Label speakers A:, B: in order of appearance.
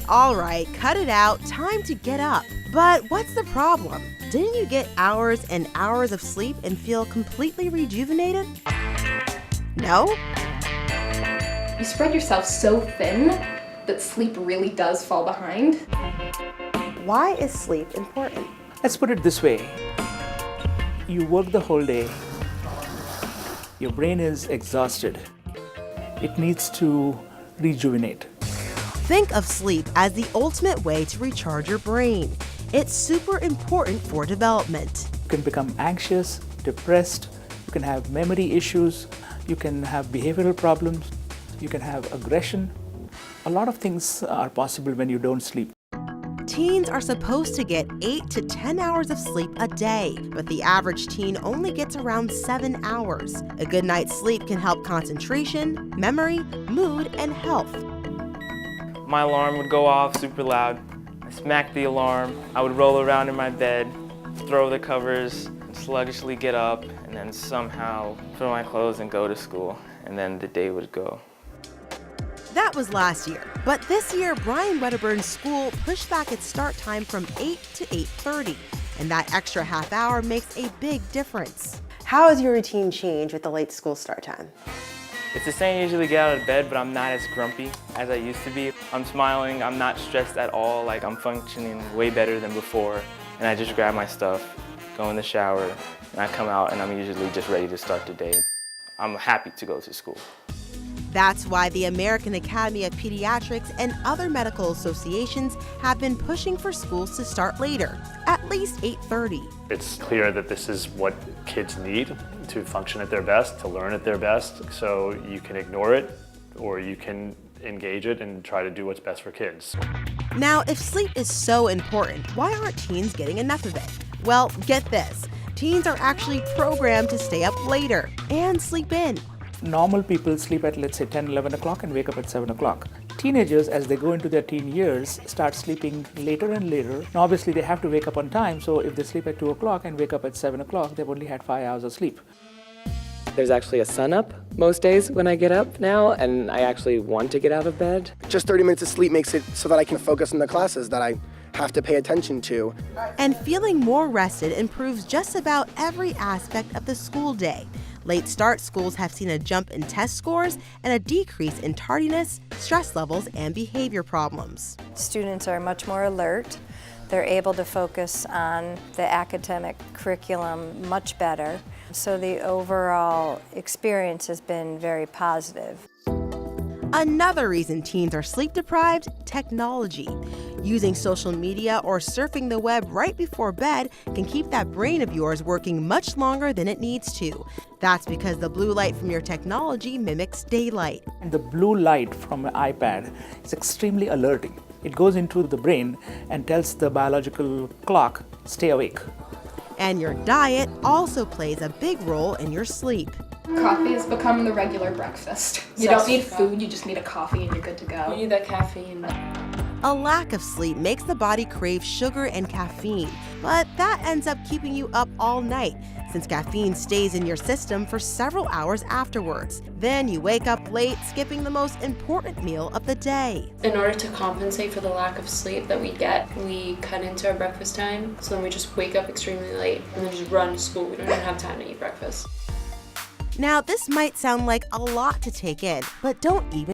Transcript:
A: All right, cut it out. Time to get up. But what's the problem? Didn't you get hours and hours of sleep and feel completely rejuvenated? No?
B: You spread yourself so thin that sleep really does fall behind.
A: Why is sleep important?
C: Let's put it this way. You work the whole day. Your brain is exhausted. It needs to rejuvenate.
A: Think of sleep as the ultimate way to recharge your brain. It's super important for development.
C: You can become anxious, depressed, you can have memory issues, you can have behavioral problems, you can have aggression. A lot of things are possible when you don't sleep.
A: Teens are supposed to get 8 to 10 hours of sleep a day, but the average teen only gets around 7 hours. A good night's sleep can help concentration, memory, mood, and health.
D: My alarm would go off super loud. I smacked the alarm. I would roll around in my bed, throw the covers, sluggishly get up, and then somehow put on my clothes and go to school. And then the day would go.
A: That was last year, but this year Brian Wedderburn's school pushed back its start time from 8 to 8:30, and that extra half hour makes a big difference. How has your routine changed with the late school start time?
D: It's the same, usually get out of bed, but I'm not as grumpy as I used to be. I'm smiling, I'm not stressed at all, like I'm functioning way better than before. And I just grab my stuff, go in the shower, and I come out and I'm usually just ready to start the day. I'm happy to go to school.
A: That's why the American Academy of Pediatrics and other medical associations have been pushing for schools to start later, at least 8:30.
E: It's clear that this is what kids need to function at their best, to learn at their best, so you can ignore it or you can engage it and try to do what's best for kids.
A: Now, if sleep is so important, why aren't teens getting enough of it? Well, get this. Teens are actually programmed to stay up later and sleep in.
C: Normal people sleep at, let's say, 10, 11 o'clock and wake up at 7 o'clock. Teenagers, as they go into their teen years, start sleeping later and later. Now, obviously, they have to wake up on time, so if they sleep at 2 o'clock and wake up at 7 o'clock, they've only had 5 hours of sleep.
F: There's actually a sun up most days when I get up now, and I actually want to get out of bed.
G: Just 30 minutes of sleep makes it so that I can focus on the classes that I have to pay attention to.
A: And feeling more rested improves just about every aspect of the school day. Late start schools have seen a jump in test scores and a decrease in tardiness, stress levels, and behavior problems.
H: Students are much more alert. They're able to focus on the academic curriculum much better. So the overall experience has been very positive.
A: Another reason teens are sleep deprived: technology. Using social media or surfing the web right before bed can keep that brain of yours working much longer than it needs to. That's because the blue light from your technology mimics daylight.
C: And the blue light from an iPad is extremely alerting. It goes into the brain and tells the biological clock, stay awake.
A: And your diet also plays a big role in your sleep.
B: Coffee has become the regular breakfast. You don't need food, you just need a coffee and you're good to go.
I: You need that caffeine.
A: A lack of sleep makes the body crave sugar and caffeine, but that ends up keeping you up all night, since caffeine stays in your system for several hours afterwards. Then you wake up late, skipping the most important meal of the day.
I: In order to compensate for the lack of sleep that we get, we cut into our breakfast time, so then we just wake up extremely late and then just run to school. We don't even have time to eat breakfast.
A: Now, this might sound like a lot to take in, but don't even